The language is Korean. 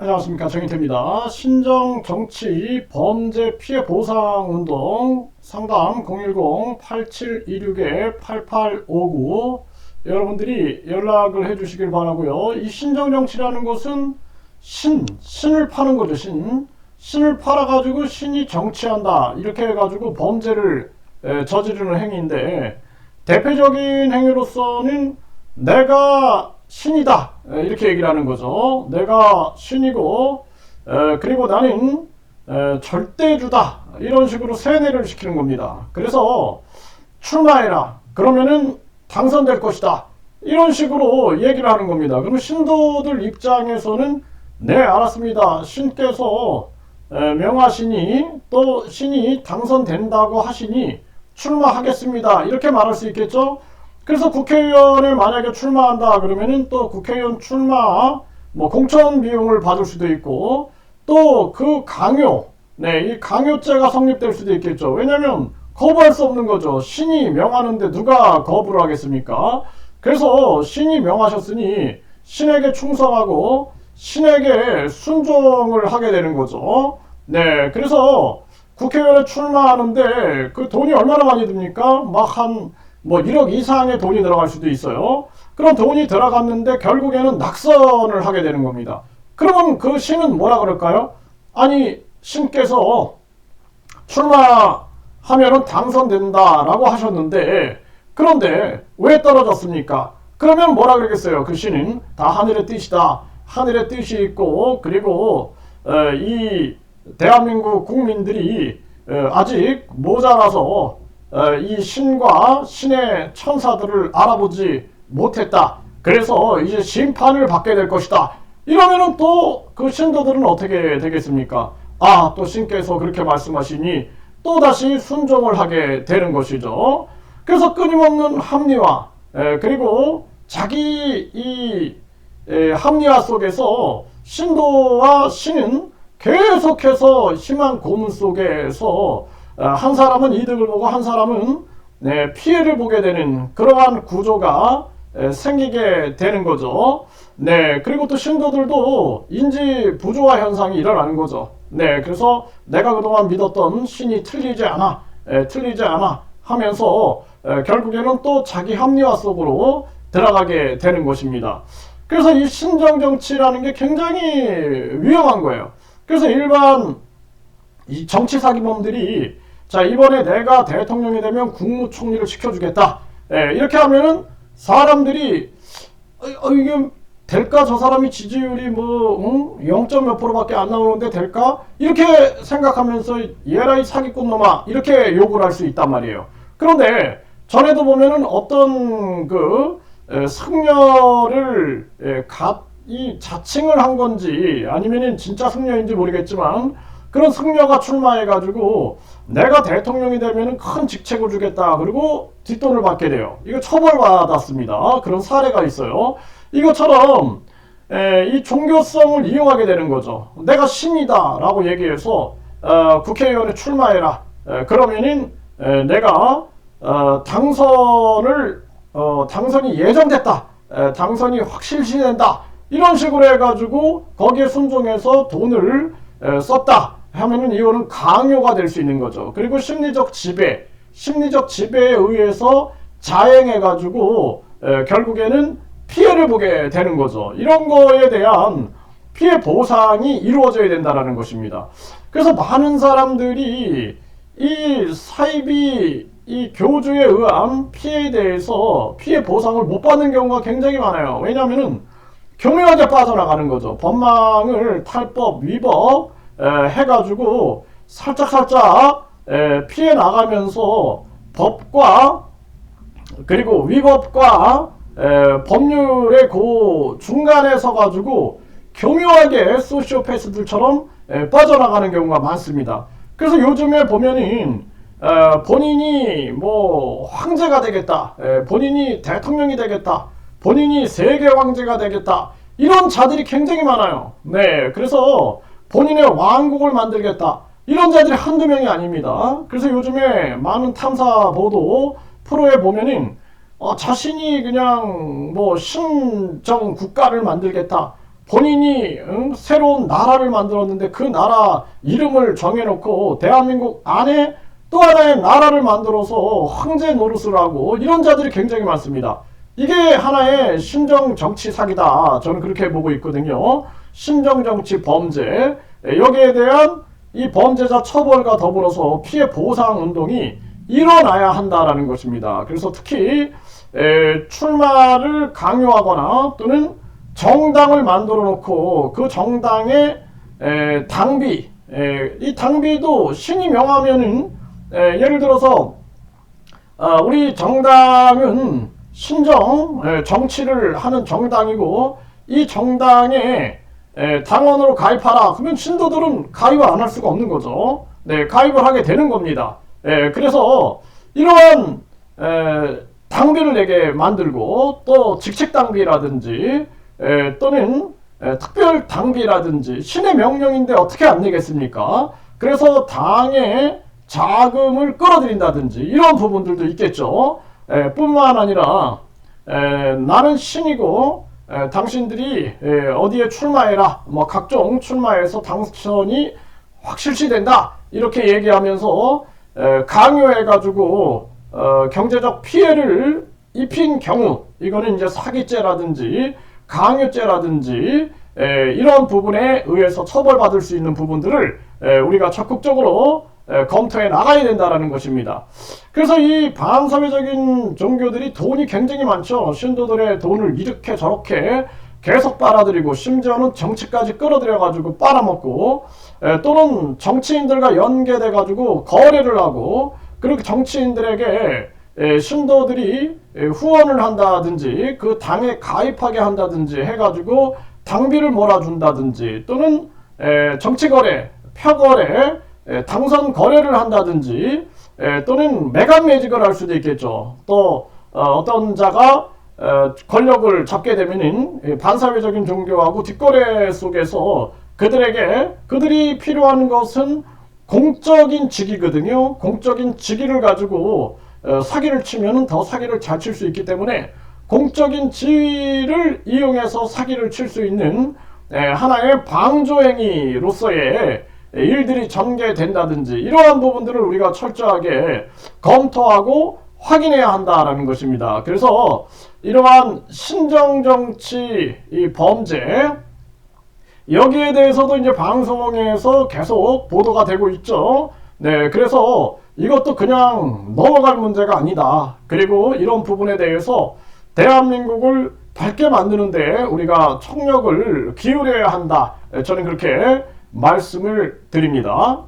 안녕하십니까, 정인태입니다. 신정 정치 범죄 피해 보상 운동 상담 010-8726-8859 여러분들이 연락을 해주시길 바라고요. 이 신정 정치라는 것은 신을 파는 거죠. 신을 팔아가지고 신이 정치한다 이렇게 해가지고 범죄를 저지르는 행위인데, 대표적인 행위로서는 내가 신이다 이렇게 얘기를 하는 거죠. 내가 신이고 그리고 나는 절대주다 이런 식으로 세뇌를 시키는 겁니다. 그래서 출마해라 그러면은 당선될 것이다 이런 식으로 얘기를 하는 겁니다. 그러면 신도들 입장에서는 네, 알았습니다, 신께서 명하시니 또 신이 당선된다고 하시니 출마하겠습니다 이렇게 말할 수 있겠죠. 그래서 국회의원을 만약에 출마한다 그러면은 또 국회의원 출마 공천 비용을 받을 수도 있고, 또 그 강요, 이 강요죄가 성립될 수도 있겠죠. 왜냐면 거부할 수 없는 거죠. 신이 명하는데 누가 거부를 하겠습니까? 그래서 신이 명하셨으니 신에게 충성하고 신에게 순종을 하게 되는 거죠. 그래서 국회의원에 출마하는데 그 돈이 얼마나 많이 듭니까? 막 한 1억 이상의 돈이 들어갈 수도 있어요. 그런 돈이 들어갔는데 결국에는 낙선을 하게 되는 겁니다. 그러면 그 신은 뭐라 그럴까요? 아니, 신께서 출마하면은 당선된다라고 하셨는데 그런데 왜 떨어졌습니까? 그러면 뭐라 그러겠어요? 그 신은 다 하늘의 뜻이다. 하늘의 뜻이 있고, 그리고 이 대한민국 국민들이 아직 모자라서 이 신과 신의 천사들을 알아보지 못했다. 그래서 이제 심판을 받게 될 것이다. 이러면은 또 그 신도들은 어떻게 되겠습니까? 아, 또 신께서 그렇게 말씀하시니 또 다시 순종을 하게 되는 것이죠. 그래서 끊임없는 합리화, 그리고 자기 이 합리화 속에서 신도와 신은 계속해서 심한 고문 속에서 한 사람은 이득을 보고 한 사람은 피해를 보게 되는 그러한 구조가 생기게 되는 거죠. 그리고 또 신도들도 인지 부조화 현상이 일어나는 거죠. 그래서 내가 그동안 믿었던 신이 틀리지 않아 하면서 결국에는 또 자기 합리화 속으로 들어가게 되는 것입니다. 그래서 이 신정정치라는 게 굉장히 위험한 거예요. 그래서 일반 이 정치 사기범들이 자, 이번에 내가 대통령이 되면 국무총리를 시켜주겠다 이렇게 하면은 사람들이 이게 될까? 저 사람이 지지율이 0. 몇 %밖에 안 나오는데 될까? 이렇게 생각하면서 얘라 이 사기꾼 놈아 이렇게 욕을 할 수 있단 말이에요. 그런데 전에도 보면은 어떤 그 승려를 이 자칭을 한 건지 아니면은 진짜 승려인지 모르겠지만 그런 승려가 출마해가지고 내가 대통령이 되면은 큰 직책을 주겠다 그리고 뒷돈을 받게 돼요. 이거 처벌받았습니다. 그런 사례가 있어요. 이것처럼 이 종교성을 이용하게 되는 거죠. 내가 신이다 라고 얘기해서 국회의원에 출마해라. 그러면은 내가 당선이 예정됐다. 당선이 확실시된다. 이런 식으로 해가지고 거기에 순종해서 돈을 썼다 하면은 이거는 강요가 될 수 있는 거죠. 그리고 심리적 지배에 의해서 자행해가지고 결국에는 피해를 보게 되는 거죠. 이런 거에 대한 피해 보상이 이루어져야 된다는 것입니다. 그래서 많은 사람들이 이 사이비 이 교주에 의한 피해에 대해서 피해 보상을 못 받는 경우가 굉장히 많아요. 왜냐하면은 교묘하게 빠져나가는 거죠. 법망을 탈법, 위법 해가지고 살짝 피해 나가면서 법과 그리고 위법과 법률의 그 중간에 서가지고 교묘하게 소시오패스들처럼 빠져나가는 경우가 많습니다. 그래서 요즘에 보면은 본인이 황제가 되겠다, 본인이 대통령이 되겠다, 본인이 세계 황제가 되겠다 이런 자들이 굉장히 많아요. 그래서 본인의 왕국을 만들겠다 이런 자들이 한두 명이 아닙니다. 그래서 요즘에 많은 탐사 보도 프로에 보면은 자신이 그냥 신정 국가를 만들겠다, 본인이 새로운 나라를 만들었는데 그 나라 이름을 정해놓고 대한민국 안에 또 하나의 나라를 만들어서 황제 노릇을 하고 이런 자들이 굉장히 많습니다. 이게 하나의 신정정치 사기다. 저는 그렇게 보고 있거든요. 신정정치 범죄. 여기에 대한 이 범죄자 처벌과 더불어서 피해 보상 운동이 일어나야 한다라는 것입니다. 그래서 특히 출마를 강요하거나 또는 정당을 만들어 놓고 그 정당의 당비, 이 당비도 신이 명하면은 예를 들어서 우리 정당은 신정 정치를 하는 정당이고 이 정당에 당원으로 가입하라. 그러면 신도들은 가입을 안 할 수가 없는 거죠. 네, 가입을 하게 되는 겁니다. 그래서 이러한 당비를 내게 만들고 또 직책 당비라든지 또는 특별 당비라든지 신의 명령인데 어떻게 안 내겠습니까? 그래서 당의 자금을 끌어들인다든지 이런 부분들도 있겠죠. 뿐만 아니라 나는 신이고 당신들이 어디에 출마해라, 뭐 각종 출마해서 당선이 확실시된다 이렇게 얘기하면서 강요해가지고 경제적 피해를 입힌 경우 이거는 이제 사기죄라든지 강요죄라든지 이런 부분에 의해서 처벌받을 수 있는 부분들을 우리가 적극적으로 검토해 나가야 된다라는 것입니다. 그래서 이 반사회적인 종교들이 돈이 굉장히 많죠. 신도들의 돈을 이렇게 저렇게 계속 빨아들이고 심지어는 정치까지 끌어들여 가지고 빨아먹고 또는 정치인들과 연계돼 가지고 거래를 하고 그렇게 정치인들에게 신도들이 후원을 한다든지 그 당에 가입하게 한다든지 해가지고 당비를 몰아준다든지 또는 정치거래, 표거래, 당선 거래를 한다든지 또는 매각매직을 할 수도 있겠죠. 또 어떤 자가 권력을 잡게 되면은 반사회적인 종교하고 뒷거래 속에서 그들이 필요한 것은 공적인 직위거든요. 공적인 직위를 가지고 사기를 치면은 더 사기를 잘 칠 수 있기 때문에 공적인 지위를 이용해서 사기를 칠 수 있는 하나의 방조행위로서의 일들이 전개된다든지 이러한 부분들을 우리가 철저하게 검토하고 확인해야 한다라는 것입니다. 그래서 이러한 신정정치 이 범죄 여기에 대해서도 이제 방송에서 계속 보도가 되고 있죠. 네, 그래서 이것도 그냥 넘어갈 문제가 아니다. 그리고 이런 부분에 대해서 대한민국을 밝게 만드는데 우리가 총력을 기울여야 한다. 저는 그렇게 말씀을 드립니다.